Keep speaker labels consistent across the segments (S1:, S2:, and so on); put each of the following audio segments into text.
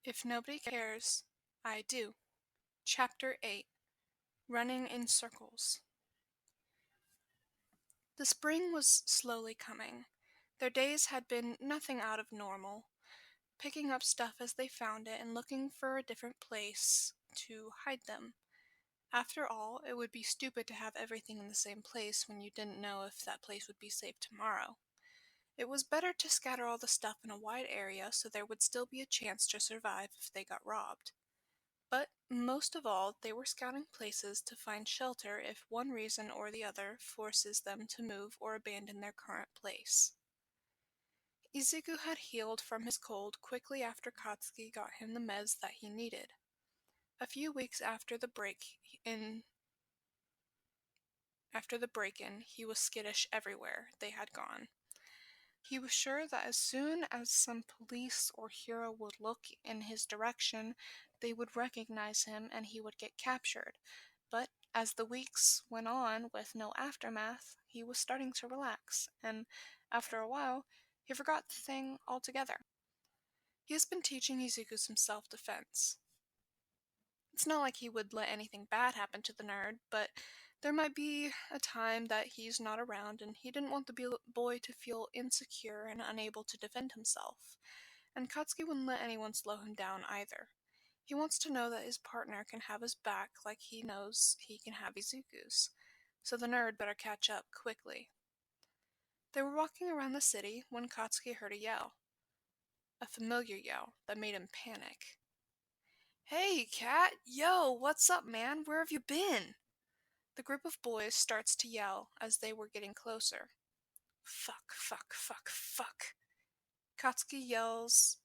S1: If nobody cares, I do. Chapter 8 Running in Circles. The spring was slowly coming. Their days had been nothing out of normal, picking up stuff as they found it and looking for a different place to hide them. After all, it would be stupid to have everything in the same place when you didn't know if that place would be safe tomorrow. It was better to scatter all the stuff in a wide area so there would still be a chance to survive if they got robbed. But most of all, they were scouting places to find shelter if one reason or the other forces them to move or abandon their current place. Izuku had healed from his cold quickly after Katsuki got him the meds that he needed. A few weeks in after the break-in, he was skittish everywhere they had gone. He was sure that as soon as some police or hero would look in his direction, they would recognize him and he would get captured. But as the weeks went on with no aftermath, he was starting to relax, and after a while, he forgot the thing altogether. He has been teaching Izuku some self-defense. It's not like he would let anything bad happen to the nerd, but there might be a time that he's not around, and he didn't want the boy to feel insecure and unable to defend himself. And Katsuki wouldn't let anyone slow him down either. He wants to know that his partner can have his back like he knows he can have Izuku's. So the nerd better catch up quickly. They were walking around the city when Katsuki heard a yell. A familiar yell that made him panic. "Hey, Kat! Yo, what's up, man? Where have you been?" The group of boys starts to yell as they were getting closer. Fuck, fuck, fuck, fuck. Katsuki yells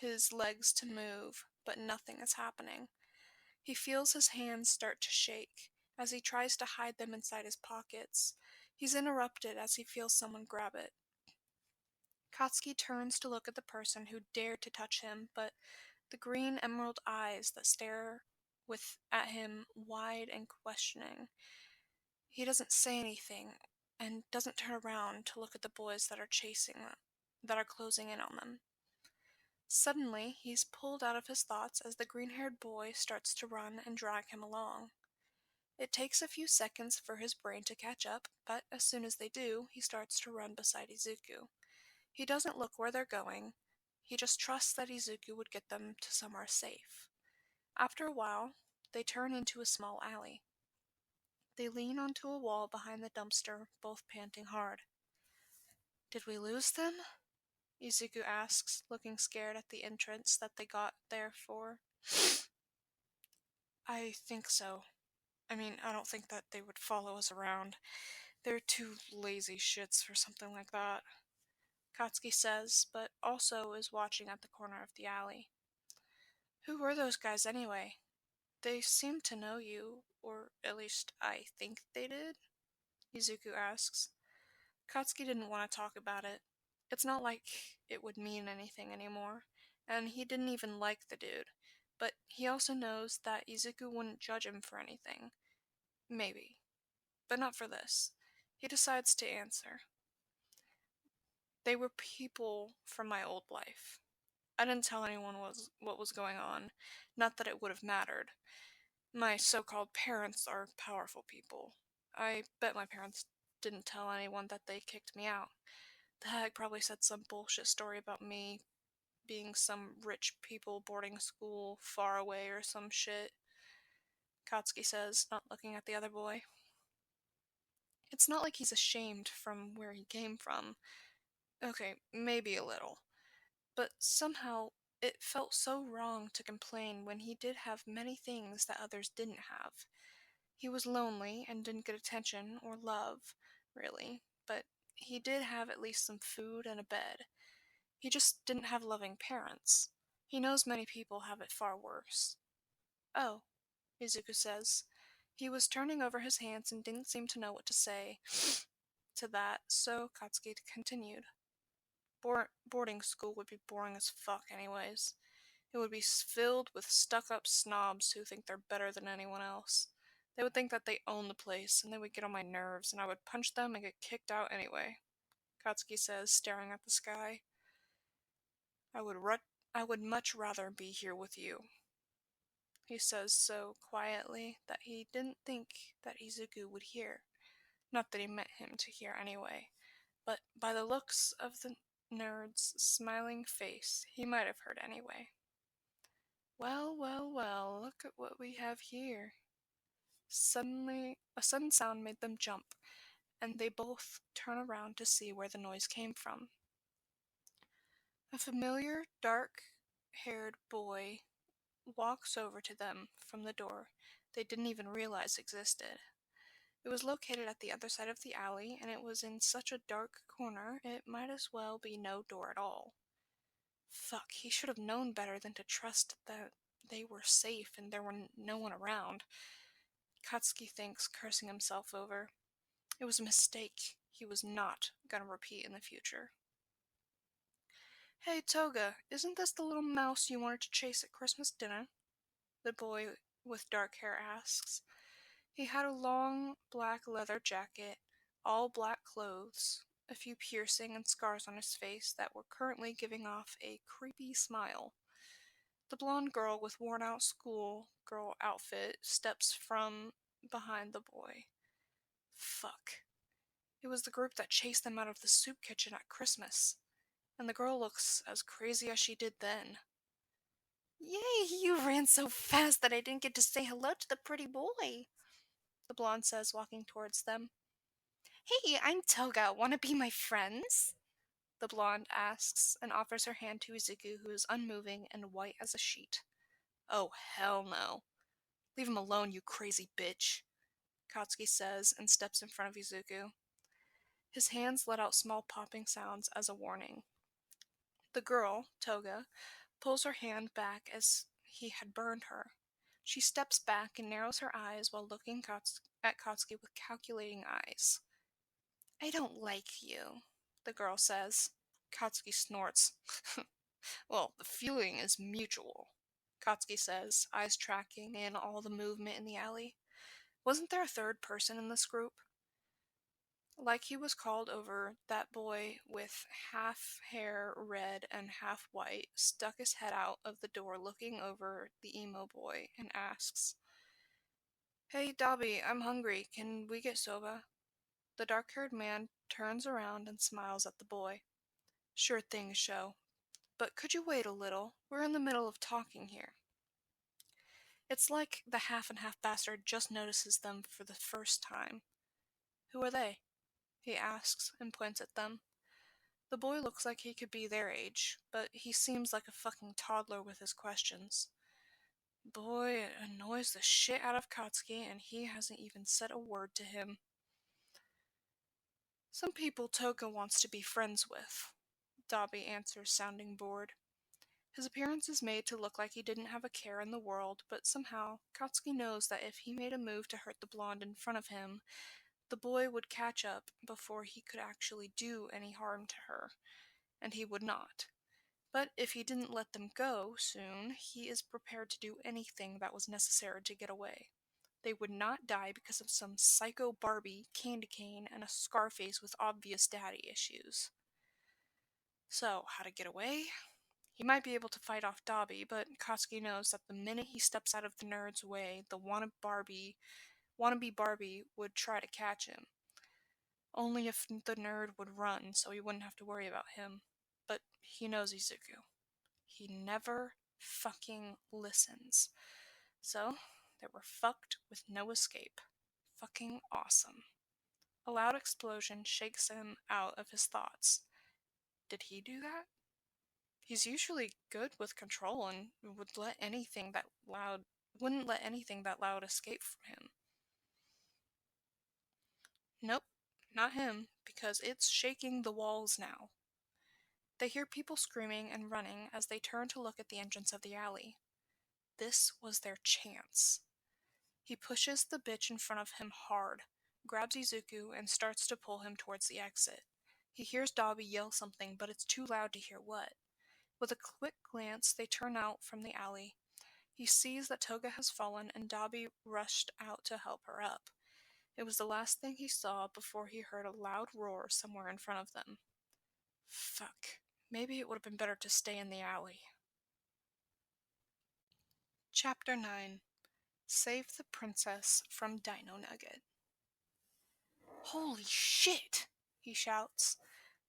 S1: his legs to move, but nothing is happening. He feels his hands start to shake as he tries to hide them inside his pockets. He's interrupted as he feels someone grab it. Katsuki turns to look at the person who dared to touch him, but the green emerald eyes that stare at him wide and questioning. He doesn't say anything and doesn't turn around to look at the boys that are closing in on them. Suddenly, he's pulled out of his thoughts as the green-haired boy starts to run and drag him along. It takes a few seconds for his brain to catch up, but as soon as they do, he starts to run beside Izuku. He doesn't look where they're going. He just trusts that Izuku would get them to somewhere safe. After a while, they turn into a small alley. They lean onto a wall behind the dumpster, both panting hard. "Did we lose them?" Izuku asks, looking scared at the entrance that they got there for. "I think so. I don't think that they would follow us around. They're too lazy shits for something like that," Katsuki says, but also is watching at the corner of the alley. "Who were those guys anyway? They seem to know you, or at least I think they did?" Izuku asks. Katsuki didn't want to talk about it. It's not like it would mean anything anymore, and he didn't even like the dude. But he also knows that Izuku wouldn't judge him for anything. Maybe. But not for this. He decides to answer. "They were people from my old life. I didn't tell anyone what was going on. Not that it would have mattered. My so-called parents are powerful people. I bet my parents didn't tell anyone that they kicked me out. The hag probably said some bullshit story about me being some rich people boarding school far away or some shit," Katsuki says, not looking at the other boy. It's not like he's ashamed from where he came from. Okay, maybe a little. But somehow, it felt so wrong to complain when he did have many things that others didn't have. He was lonely and didn't get attention or love, really, but he did have at least some food and a bed. He just didn't have loving parents. He knows many people have it far worse. "Oh," Izuku says. He was turning over his hands and didn't seem to know what to say to that, so Katsuki continued. Boarding school would be boring as fuck anyways. It would be filled with stuck-up snobs who think they're better than anyone else. They would think that they own the place, and they would get on my nerves, and I would punch them and get kicked out anyway," Katsuki says, staring at the sky. I would much rather be here with you, he says so quietly that he didn't think that Izuku would hear. Not that he meant him to hear anyway, but by the looks of the nerd's smiling face, he might have heard anyway. Well, well, well, look at what we have here. Suddenly, a sudden sound made them jump, and they both turn around to see where the noise came from. A familiar, dark-haired boy walks over to them from the door they didn't even realize existed. It was located at the other side of the alley, and it was in such a dark corner it might as well be no door at all. Fuck, he should have known better than to trust that they were safe and there were no one around. Katsuki thinks, cursing himself over. It was a mistake he was not gonna repeat in the future. Hey, Toga, isn't this the little mouse you wanted to chase at Christmas dinner? The boy with dark hair asks. He had a long black leather jacket, all black clothes, a few piercings and scars on his face that were currently giving off a creepy smile. The blonde girl with worn-out schoolgirl outfit steps from behind the boy. Fuck. It was the group that chased them out of the soup kitchen at Christmas, and the girl looks as crazy as she did then. Yay, you ran so fast that I didn't get to say hello to the pretty boy, the blonde says, walking towards them. Hey, I'm Toga. Wanna be my friends? The blonde asks and offers her hand to Izuku, who is unmoving and white as a sheet. Oh, hell no. Leave him alone, you crazy bitch, Katsuki says and steps in front of Izuku. His hands let out small popping sounds as a warning. The girl, Toga, pulls her hand back as he had burned her. She steps back and narrows her eyes while looking at Katsuki with calculating eyes. I don't like you, the girl says. Katsuki snorts. Well, the feeling is mutual, Katsuki says, eyes tracking in all the movement in the alley. Wasn't there a third person in this group? Like he was called over, that boy with half hair red and half white stuck his head out of the door looking over the emo boy and asks, Hey, Dobby, I'm hungry. Can we get soba? The dark-haired man turns around and smiles at the boy. Sure thing, Sho. But could you wait a little? We're in the middle of talking here. It's like the half-and-half bastard just notices them for the first time. Who are they? He asks and points at them. The boy looks like he could be their age, but he seems like a fucking toddler with his questions. Boy, it annoys the shit out of Katsuki, and he hasn't even said a word to him. Some people Toga wants to be friends with, Dobby answers, sounding bored. His appearance is made to look like he didn't have a care in the world, but somehow Katsuki knows that if he made a move to hurt the blonde in front of him, the boy would catch up before he could actually do any harm to her, and he would not. But if he didn't let them go soon, he is prepared to do anything that was necessary to get away. They would not die because of some psycho Barbie, candy cane, and a Scarface with obvious daddy issues. So, how to get away? He might be able to fight off Dobby, but Katsuki knows that the minute he steps out of the nerd's way, the wannabe Barbie would try to catch him. Only if the nerd would run, so he wouldn't have to worry about him. But he knows Izuku. He never fucking listens. So, they were fucked with no escape. Fucking awesome. A loud explosion shakes him out of his thoughts. Did he do that? He's usually good with control and wouldn't let anything that loud escape from him. Nope, not him, because it's shaking the walls now. They hear people screaming and running as they turn to look at the entrance of the alley. This was their chance. He pushes the bitch in front of him hard, grabs Izuku, and starts to pull him towards the exit. He hears Dobby yell something, but it's too loud to hear what. With a quick glance, they turn out from the alley. He sees that Toga has fallen and Dobby rushed out to help her up. It was the last thing he saw before he heard a loud roar somewhere in front of them. Fuck. Maybe it would have been better to stay in the alley. Chapter 9. Save the Princess from Dinonugget. Holy shit! He shouts.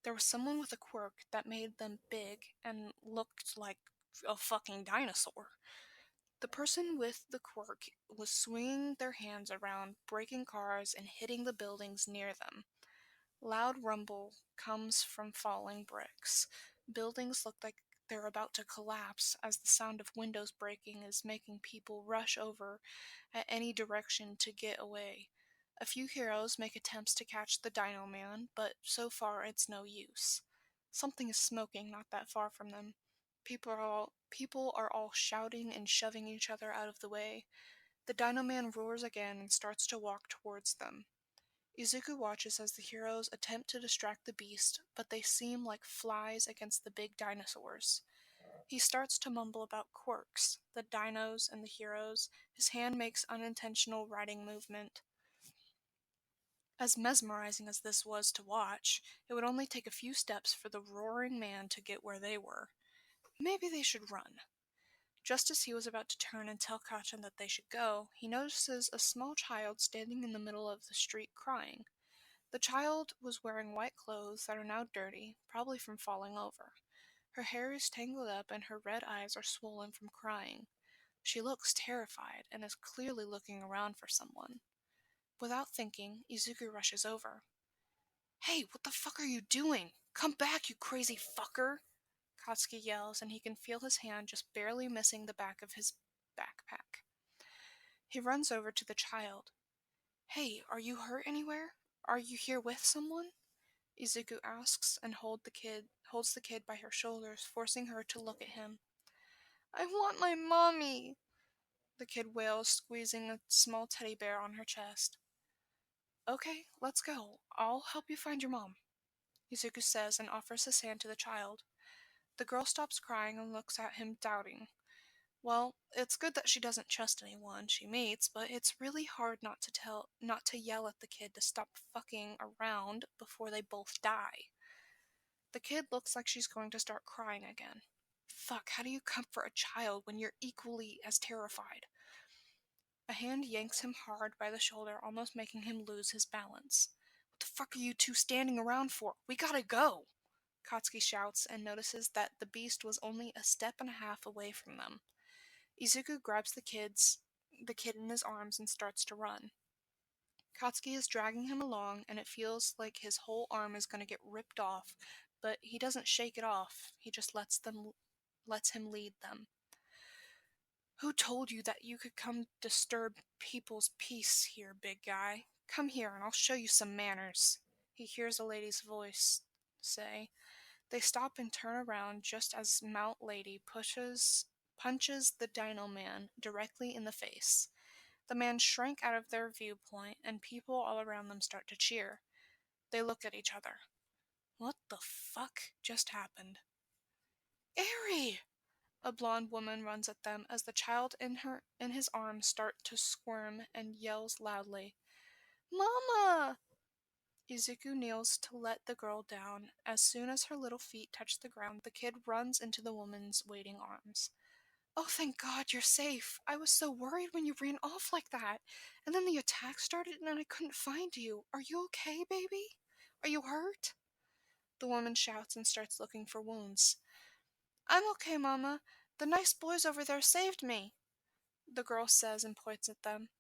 S1: There was someone with a quirk that made them big and looked like a fucking dinosaur. The person with the quirk was swinging their hands around, breaking cars and hitting the buildings near them. Loud rumble comes from falling bricks. Buildings look like they're about to collapse as the sound of windows breaking is making people rush over at any direction to get away. A few heroes make attempts to catch the Dino Man, but so far it's no use. Something is smoking not that far from them. People are all shouting and shoving each other out of the way. The Dino Man roars again and starts to walk towards them. Izuku watches as the heroes attempt to distract the beast, but they seem like flies against the big dinosaurs. He starts to mumble about quirks, the dinos, and the heroes. His hand makes unintentional writing movement. As mesmerizing as this was to watch, it would only take a few steps for the roaring man to get where they were. Maybe they should run. Just as he was about to turn and tell Kacchan that they should go, he notices a small child standing in the middle of the street crying. The child was wearing white clothes that are now dirty, probably from falling over. Her hair is tangled up and her red eyes are swollen from crying. She looks terrified and is clearly looking around for someone. Without thinking, Izuku rushes over. "Hey, what the fuck are you doing? Come back, you crazy fucker!" Katsuki yells, and he can feel his hand just barely missing the back of his backpack. He runs over to the child. "Hey, are you hurt anywhere? Are you here with someone?" Izuku asks and holds the kid by her shoulders, forcing her to look at him. "I want my mommy," the kid wails, squeezing a small teddy bear on her chest. "Okay, let's go. I'll help you find your mom," Izuku says and offers his hand to the child. The girl stops crying and looks at him doubting. Well, it's good that she doesn't trust anyone she meets, but it's really hard not to yell at the kid to stop fucking around before they both die. The kid looks like she's going to start crying again. Fuck, how do you comfort a child when you're equally as terrified? A hand yanks him hard by the shoulder, almost making him lose his balance. "What the fuck are you two standing around for? We gotta go!" Katsuki shouts and notices that the beast was only a step and a half away from them. Izuku grabs the kid in his arms and starts to run. Katsuki is dragging him along, and it feels like his whole arm is going to get ripped off, but he doesn't shake it off. He just lets him lead them. "Who told you that you could come disturb people's peace here, big guy? Come here and I'll show you some manners," he hears a lady's voice say. They stop and turn around just as Mount Lady punches the Dino Man directly in the face. The man shrank out of their viewpoint, and people all around them start to cheer. They look at each other. What the fuck just happened? "Eri!" A blonde woman runs at them as the child in his arms start to squirm and yells loudly, "Mama!" Izuku kneels to let the girl down. As soon as her little feet touch the ground, the kid runs into the woman's waiting arms. "Oh, thank God you're safe. I was so worried when you ran off like that. And then the attack started and I couldn't find you. Are you okay, baby? Are you hurt?" The woman shouts and starts looking for wounds. "I'm okay, Mama. The nice boys over there saved me," the girl says and points at them.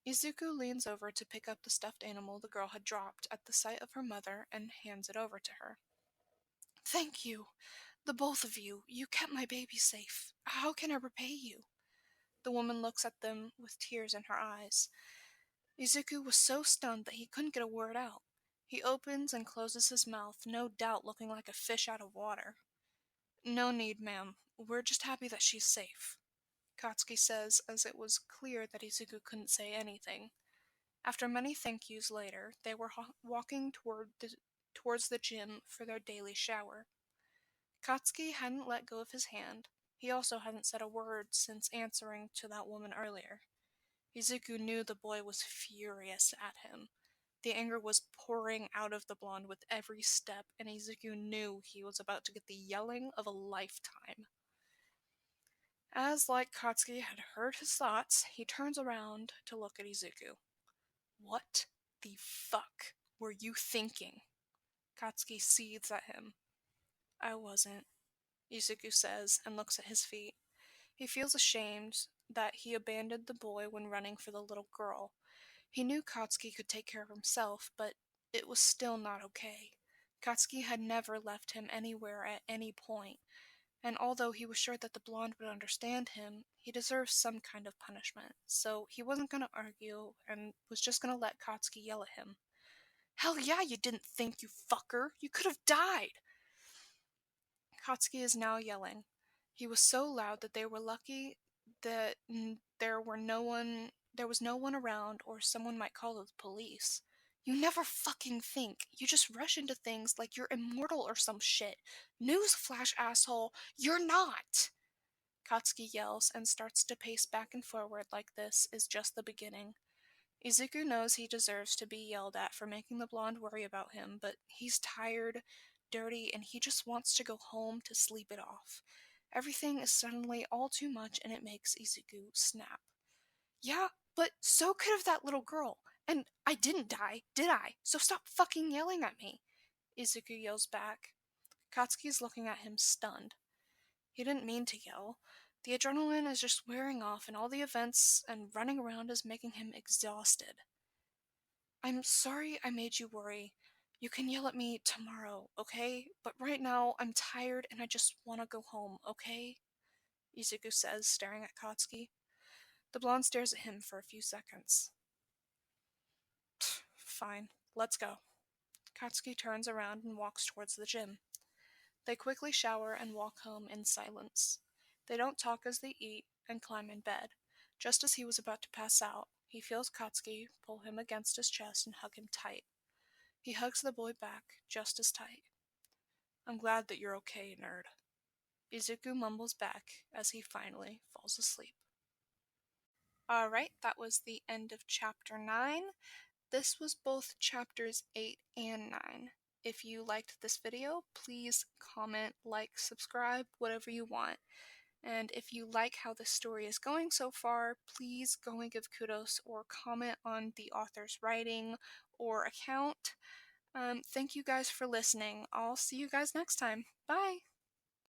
S1: Izuku leans over to pick up the stuffed animal the girl had dropped at the sight of her mother and hands it over to her. "Thank you, the both of you. You kept my baby safe. How can I repay you?" The woman looks at them with tears in her eyes. Izuku was so stunned that he couldn't get a word out. He opens and closes his mouth, no doubt looking like a fish out of water. "No need, ma'am. We're just happy that she's safe," Katsuki says, as it was clear that Izuku couldn't say anything. After many thank yous later, they were walking towards the gym for their daily shower. Katsuki hadn't let go of his hand. He also hadn't said a word since answering to that woman earlier. Izuku knew the boy was furious at him. The anger was pouring out of the blonde with every step, and Izuku knew he was about to get the yelling of a lifetime. As like Katsuki had heard his thoughts, he turns around to look at Izuku. What the fuck were you thinking? Katsuki seethes at him. I wasn't, Izuku says and looks at his feet. He feels ashamed that he abandoned the boy when running for the little girl. He knew Katsuki could take care of himself, but it was still not okay. Katsuki had never left him anywhere at any point, and although he was sure that the blonde would understand him, he deserved some kind of punishment, so he wasn't going to argue and was just going to let Katsuki yell at him. Hell yeah, you didn't think, you fucker! You could have died! Katsuki is now yelling. He was so loud that they were lucky that there was no one around, or someone might call the police. You never fucking think. You just rush into things like you're immortal or some shit. Newsflash, asshole, you're not! Katsuki yells and starts to pace back and forward like this is just the beginning. Izuku knows he deserves to be yelled at for making the blonde worry about him, but he's tired, dirty, and he just wants to go home to sleep it off. Everything is suddenly all too much and it makes Izuku snap. Yeah, but so could have that little girl. And I didn't die, did I? So stop fucking yelling at me. Izuku yells back. Katsuki's looking at him stunned. He didn't mean to yell. The adrenaline is just wearing off, and all the events and running around is making him exhausted. I'm sorry I made you worry. You can yell at me tomorrow, okay? But right now, I'm tired and I just want to go home, okay? Izuku says, staring at Katsuki. The blonde stares at him for a few seconds. Fine, let's go. Katsuki turns around and walks towards the gym. They quickly shower and walk home in silence. They don't talk as they eat and climb in bed. Just as he was about to pass out, he feels Katsuki pull him against his chest and hug him tight. He hugs the boy back just as tight. I'm glad that you're okay, nerd. Izuku mumbles back as he finally falls asleep. Alright, that was the end of chapter 9. This was both chapters 8 and 9. If you liked this video, please comment, like, subscribe, whatever you want. And if you like how the story is going so far, please go and give kudos or comment on the author's writing or account. Thank you guys for listening. I'll see you guys next time. Bye!